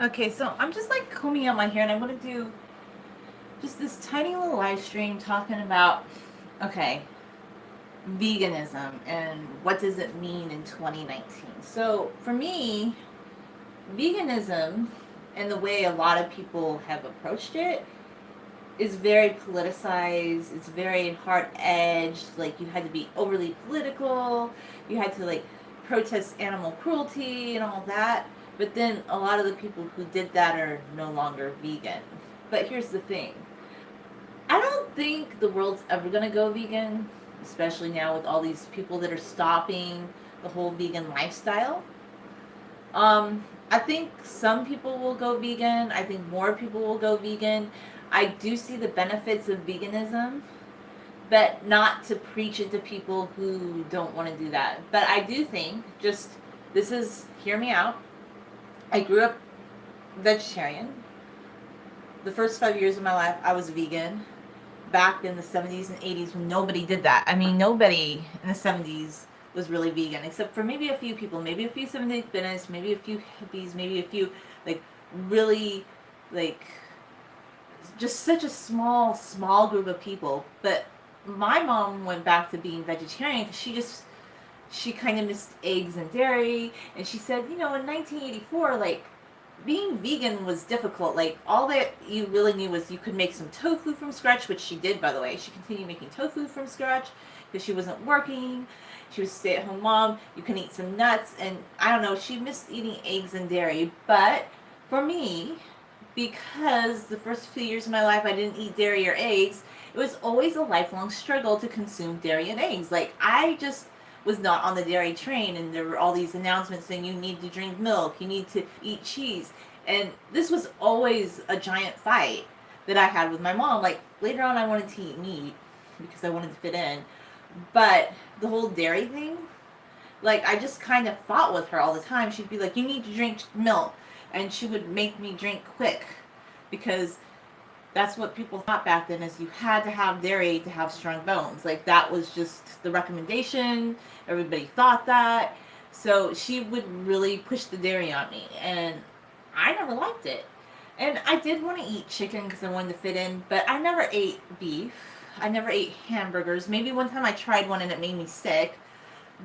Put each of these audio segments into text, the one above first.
Okay, so I'm just like combing out my hair and I'm going to do just this tiny little live stream talking about, okay, veganism and what does it mean in 2019. So for me, veganism and the way a lot of people have approached it is very politicized. It's very hard edged. Like you had to be overly political. You had to like protest animal cruelty and all that. But then a lot of the people who did that are no longer vegan. But here's the thing. I don't think the world's ever gonna go vegan, especially now with all these people that are stopping the whole vegan lifestyle. I think some people will go vegan. I think more people will go vegan. I do see the benefits of veganism, but not to preach it to people who don't want to do that. But I do think, just this is, hear me out. I grew up vegetarian. The first 5 years of my life, I was vegan. Back in the 70s and 80s when nobody did that. I mean, nobody in the 70s was really vegan, except for maybe a few people, maybe a few Seventh-day Adventists, maybe a few hippies, maybe a few, like, really, like, just such a small group of people. But my mom went back to being vegetarian because she kind of missed eggs and dairy. And she said, you know, in 1984, like, being vegan was difficult. Like, all that you really knew was you could make some tofu from scratch, which she did, by the way. She continued making tofu from scratch because she wasn't working. She was a stay-at-home mom. You can eat some nuts. And I don't know, she missed eating eggs and dairy. But for me, because the first few years of my life I didn't eat dairy or eggs, it was always a lifelong struggle to consume dairy and eggs. Like, I just was not on the dairy train, and there were all these announcements saying you need to drink milk, you need to eat cheese. And this was always a giant fight that I had with my mom. Like, later on I wanted to eat meat because I wanted to fit in. But the whole dairy thing, like, I just kind of fought with her all the time. She'd be like, you need to drink milk. And she would make me drink quick because that's what people thought back then, is you had to have dairy to have strong bones. Like, that was just the recommendation. Everybody thought that. So she would really push the dairy on me, and I never liked it. And I did want to eat chicken because I wanted to fit in, but I never ate beef. I never ate hamburgers. Maybe one time I tried one and it made me sick,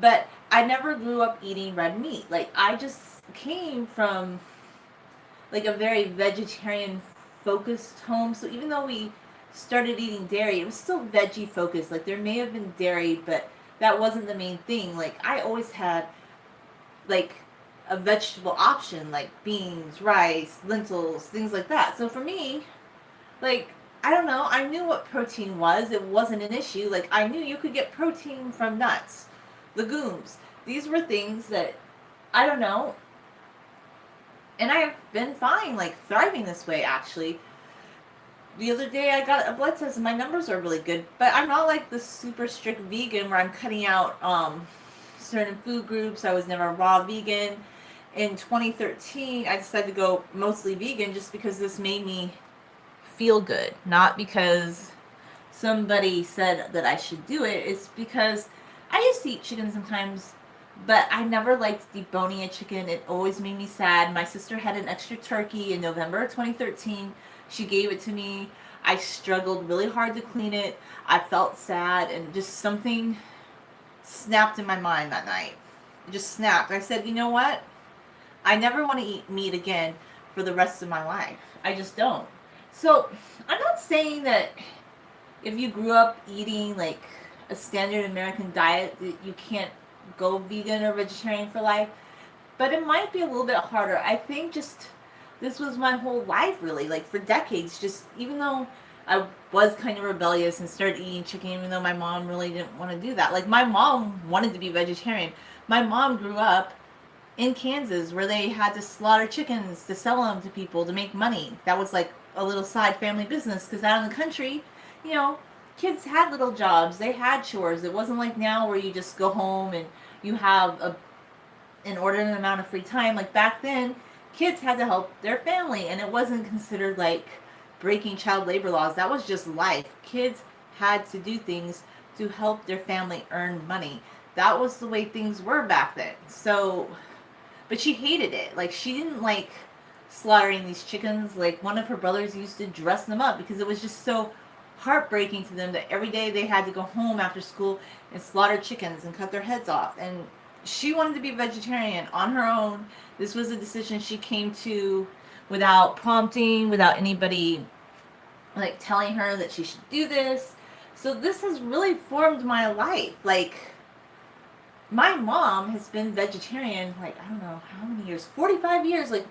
but I never grew up eating red meat. Like, I just came from like a very vegetarian focused home. So even though we started eating dairy, it was still veggie focused. Like, there may have been dairy, but that wasn't the main thing. Like, I always had like a vegetable option, like beans, rice, lentils, things like that. So for me, like, I don't know, I knew what protein was. It wasn't an issue. Like, I knew you could get protein from nuts, legumes. These were things that, I don't know, and I've been fine, like thriving this way actually. The other day I got a blood test and my numbers are really good, but I'm not like the super strict vegan where I'm cutting out certain food groups. I was never raw vegan. In 2013, I decided to go mostly vegan just because this made me feel good, not because somebody said that I should do it. It's because I used to eat chicken sometimes, but I never liked deboning a chicken. It always made me sad. My sister had an extra turkey in November of 2013. She gave it to me. I struggled really hard to clean it. I felt sad, and just something snapped in my mind that night. It just snapped. I said, you know what? I never want to eat meat again for the rest of my life. I just don't. So, I'm not saying that if you grew up eating like a standard American diet that you can't go vegan or vegetarian for life, but it might be a little bit harder. I think just this was my whole life really, like for decades. Just even though I was kind of rebellious and started eating chicken, even though my mom really didn't want to do that. Like, my mom wanted to be vegetarian. My mom grew up in Kansas where they had to slaughter chickens to sell them to people to make money. That was like a little side family business because out in the country, you know, kids had little jobs. They had chores. It wasn't like now where you just go home and you have a an inordinate amount of free time. Like, back then, kids had to help their family, and it wasn't considered like breaking child labor laws. That was just life. Kids had to do things to help their family earn money. That was the way things were back then. So, but she hated it. Like, she didn't like slaughtering these chickens. Like, one of her brothers used to dress them up because it was just so heartbreaking to them that every day they had to go home after school and slaughter chickens and cut their heads off. And she wanted to be vegetarian on her own. This was a decision she came to without prompting, without anybody like telling her that she should do this. So this has really formed my life. Like, my mom has been vegetarian, like, I don't know how many years, 45 years, like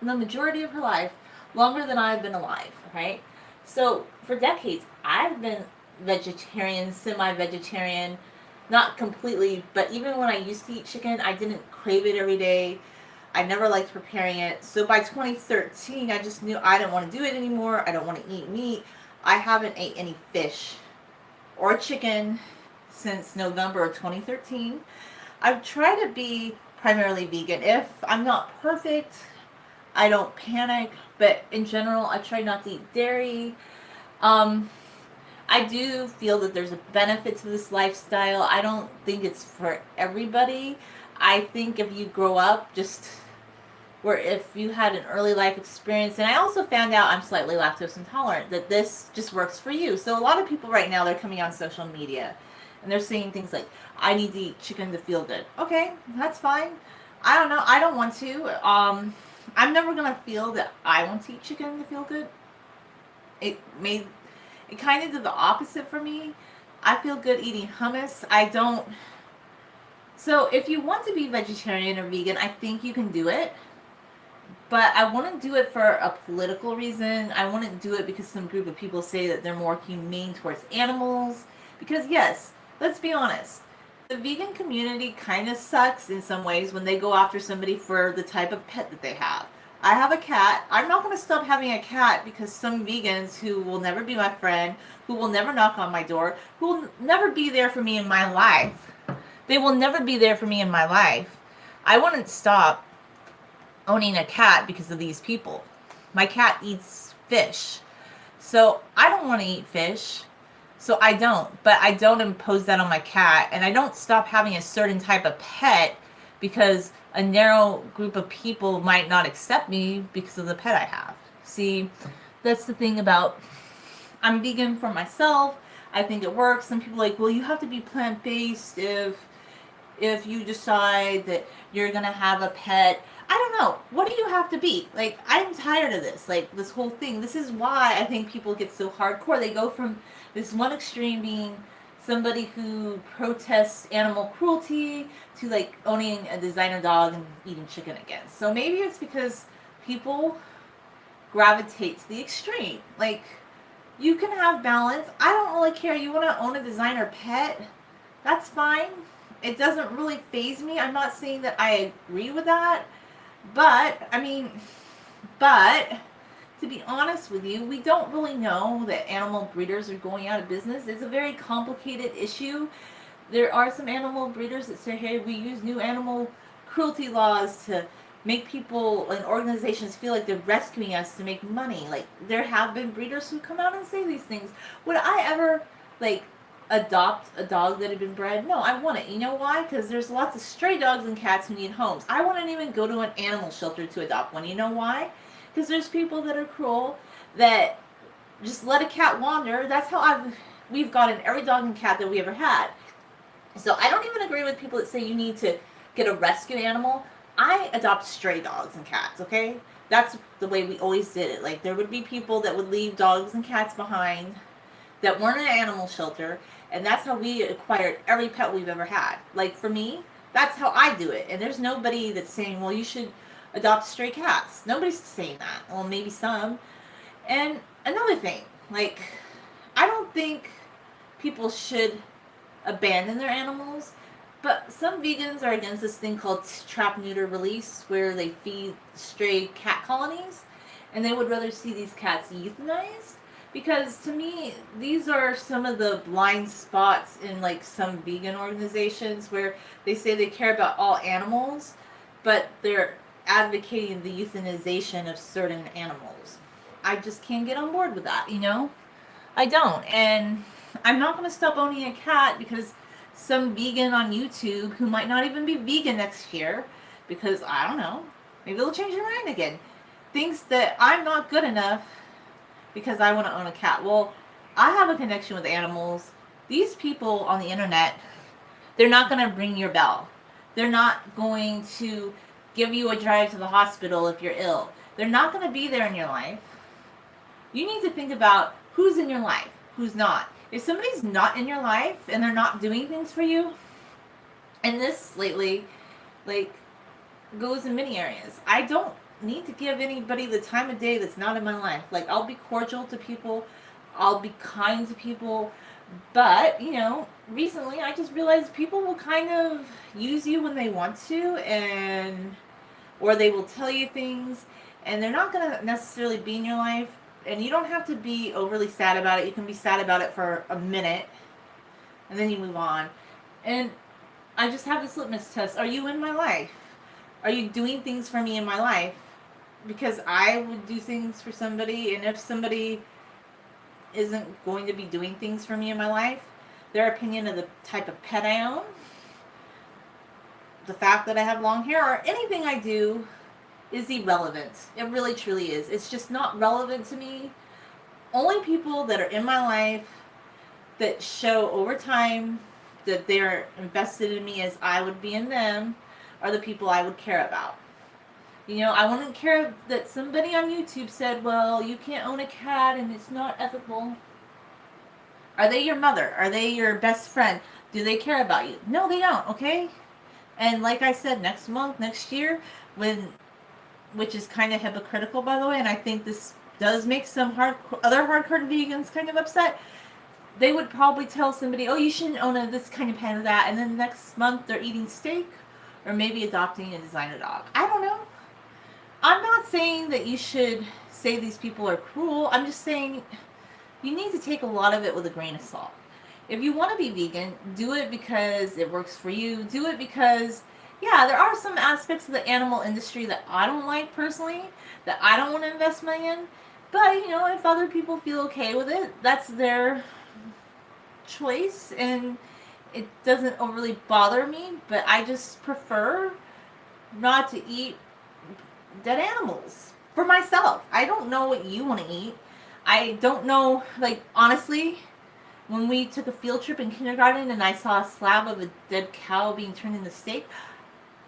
the majority of her life, longer than I've been alive, right? So for decades, I've been vegetarian, semi-vegetarian, not completely, but even when I used to eat chicken, I didn't crave it every day. I never liked preparing it. So by 2013, I just knew I didn't want to do it anymore. I don't want to eat meat. I haven't ate any fish or chicken since November of 2013. I've tried to be primarily vegan. If I'm not perfect, I don't panic, but in general, I try not to eat dairy. I do feel that there's a benefit to this lifestyle. I don't think it's for everybody. I think if you grow up just where if you had an early life experience, and I also found out I'm slightly lactose intolerant, that this just works for you. So a lot of people right now, they're coming on social media and they're saying things like, I need to eat chicken to feel good. Okay, that's fine. I don't know. I don't want to. I'm never going to feel that I want to eat chicken to feel good. It kind of did the opposite for me. I feel good eating hummus. I don't. So if you want to be vegetarian or vegan, I think you can do it. But I wouldn't do it for a political reason. I wouldn't do it because some group of people say that they're more humane towards animals. Because yes, let's be honest. The vegan community kind of sucks in some ways when they go after somebody for the type of pet that they have. I have a cat. I'm not going to stop having a cat because some vegans who will never be my friend, who will never knock on my door, who will never be there for me in my life. They will never be there for me in my life. I wouldn't stop owning a cat because of these people. My cat eats fish. So I don't want to eat fish. So I don't. But I don't impose that on my cat. And I don't stop having a certain type of pet because a narrow group of people might not accept me because of the pet I have. See, that's the thing about, I'm vegan for myself. I think it works. Some people are like, well, you have to be plant-based if you decide that you're going to have a pet. I don't know. What do you have to be? Like, I'm tired of this. Like, this whole thing. This is why I think people get so hardcore. They go from this one extreme being somebody who protests animal cruelty to, like, owning a designer dog and eating chicken again. So maybe it's because people gravitate to the extreme. Like, you can have balance. I don't really care. You want to own a designer pet? That's fine. It doesn't really faze me. I'm not saying that I agree with that. But to be honest with you, we don't really know that animal breeders are going out of business. It's a very complicated issue. There are some animal breeders that say, hey, we use new animal cruelty laws to make people and organizations feel like they're rescuing us to make money. Like, there have been breeders who come out and say these things. Would I ever, like, adopt a dog that had been bred? No, I wouldn't. You know why? Because there's lots of stray dogs and cats who need homes. I wouldn't even go to an animal shelter to adopt one. You know why? Because there's people that are cruel that just let a cat wander. That's how we've gotten every dog and cat that we ever had. So I don't even agree with people that say you need to get a rescue animal. I adopt stray dogs and cats, okay? That's the way we always did it. Like, there would be people that would leave dogs and cats behind that weren't in an animal shelter, and that's how we acquired every pet we've ever had. Like, for me, that's how I do it. And there's nobody that's saying, well, you should adopt stray cats. Nobody's saying that. Well, maybe some. And another thing, like, I don't think people should abandon their animals, but some vegans are against this thing called trap, neuter, release, where they feed stray cat colonies, and they would rather see these cats euthanized. Because to me, these are some of the blind spots in, like, some vegan organizations where they say they care about all animals, but they're advocating the euthanization of certain animals. I just can't get on board with that, you know? I don't. And I'm not going to stop owning a cat because some vegan on YouTube who might not even be vegan next year, because, I don't know, maybe they'll change their mind again. thinks that I'm not good enough because I want to own a cat. Well, I have a connection with animals. These people on the internet, they're not going to ring your bell. They're not going to give you a drive to the hospital if you're ill. They're not going to be there in your life. You need to think about who's in your life, who's not. If somebody's not in your life and they're not doing things for you, and this lately, like, goes in many areas. I don't need to give anybody the time of day that's not in my life. Like, I'll be cordial to people, I'll be kind to people, but, you know, recently I just realized people will kind of use you when they want to, and or they will tell you things, and they're not going to necessarily be in your life. And you don't have to be overly sad about it. You can be sad about it for a minute, and then you move on. And I just have this litmus test. Are you in my life? Are you doing things for me in my life? Because I would do things for somebody, and if somebody isn't going to be doing things for me in my life, their opinion of the type of pet I own, the fact that I have long hair, or anything I do is irrelevant. It really truly is. It's just not relevant to me. Only people that are in my life that show over time that they're invested in me as I would be in them are the people I would care about. You know, I wouldn't care that somebody on YouTube said, well, you can't own a cat and it's not ethical. Are they your mother? Are they your best friend? Do they care about you? No, they don't, okay? And like I said, next month, next year, which is kind of hypocritical, by the way, and I think this does make some other hardcore vegans kind of upset. They would probably tell somebody, oh, you shouldn't own this kind of pet or that, and then next month they're eating steak or maybe adopting a designer dog. I don't know. I'm not saying that you should say these people are cruel. I'm just saying you need to take a lot of it with a grain of salt. If you want to be vegan, do it because it works for you. Do it because, yeah, there are some aspects of the animal industry that I don't like personally, that I don't want to invest money in. But, you know, if other people feel okay with it, that's their choice, and it doesn't overly bother me. But I just prefer not to eat dead animals for myself. I don't know what you want to eat. I don't know, like, honestly, when we took a field trip in kindergarten and I saw a slab of a dead cow being turned into steak,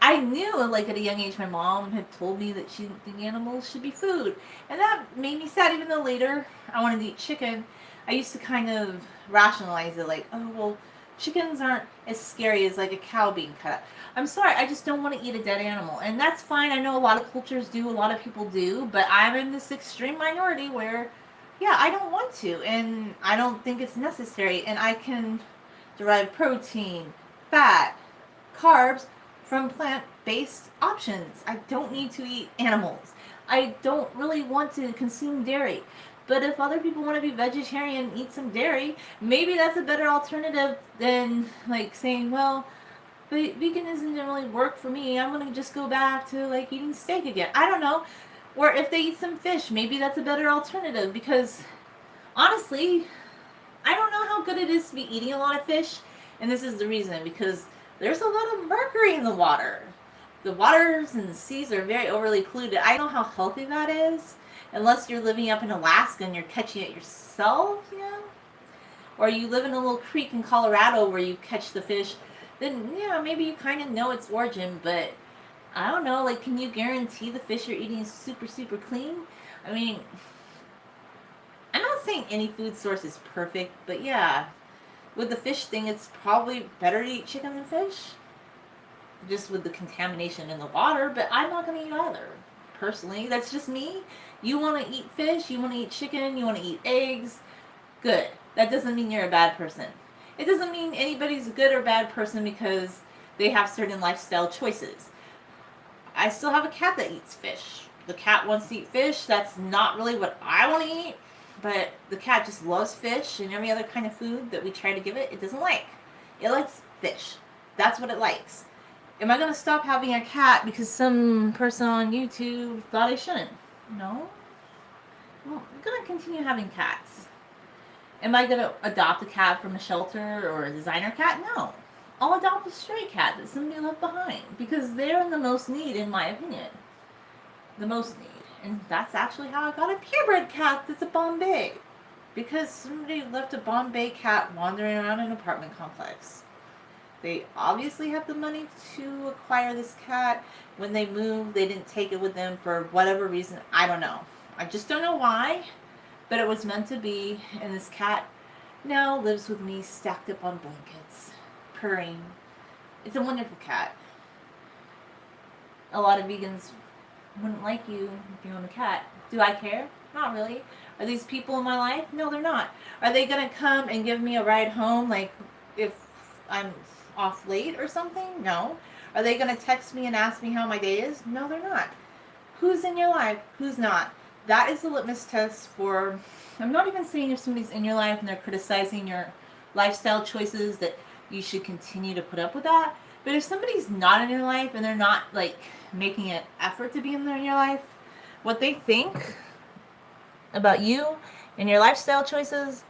I knew, like, at a young age, my mom had told me that she didn't think animals should be food. And that made me sad, even though later I wanted to eat chicken. I used to kind of rationalize it, like, oh, well, chickens aren't as scary as, like, a cow being cut up. I'm sorry, I just don't want to eat a dead animal. And that's fine. I know a lot of cultures do, a lot of people do, but I'm in this extreme minority where, yeah, I don't want to, and I don't think it's necessary. And I can derive protein, fat, carbs from plant-based options. I don't need to eat animals. I don't really want to consume dairy. But if other people want to be vegetarian and eat some dairy, maybe that's a better alternative than, like, saying, well, veganism didn't really work for me. I'm going to just go back to, like, eating steak again. I don't know. Or if they eat some fish, maybe that's a better alternative. Because, honestly, I don't know how good it is to be eating a lot of fish. And this is the reason, because there's a lot of mercury in the water. The waters and the seas are very overly polluted. I don't know how healthy that is, unless you're living up in Alaska and you're catching it yourself, you know? Or you live in a little creek in Colorado where you catch the fish, then, yeah, maybe you kind of know its origin, but I don't know, like, can you guarantee the fish you're eating is super, super clean? I mean, I'm not saying any food source is perfect, but yeah, with the fish thing, it's probably better to eat chicken than fish. Just with the contamination in the water, but I'm not going to eat either. Personally, that's just me. You want to eat fish, you want to eat chicken, you want to eat eggs. Good. That doesn't mean you're a bad person. It doesn't mean anybody's a good or bad person because they have certain lifestyle choices. I still have a cat that eats fish. The cat wants to eat fish. That's not really what I want to eat. But the cat just loves fish and every other kind of food that we try to give it, it doesn't like. It likes fish. That's what it likes. Am I going to stop having a cat because some person on YouTube thought I shouldn't? No. Well, I'm going to continue having cats. Am I going to adopt a cat from a shelter or a designer cat? No. I'll adopt a stray cat that somebody left behind because they're in the most need, in my opinion. The most need. And that's actually how I got a purebred cat that's a Bombay. Because somebody left a Bombay cat wandering around an apartment complex. They obviously have the money to acquire this cat. When they moved, they didn't take it with them for whatever reason. I don't know. I just don't know why, but it was meant to be. And this cat now lives with me, stacked up on blankets, purring. It's a wonderful cat. A lot of vegans wouldn't like you if you own a cat. Do I care? Not really. Are these people in my life? No, they're not. Are they gonna come and give me a ride home, like if I'm off late or something? No. Are they gonna text me and ask me how my day is? No, they're not. Who's in your life? Who's not? That is the litmus test for. I'm not even saying if somebody's in your life and they're criticizing your lifestyle choices that you should continue to put up with that. But if somebody's not in your life and they're not like making an effort to be in your life, what they think about you and your lifestyle choices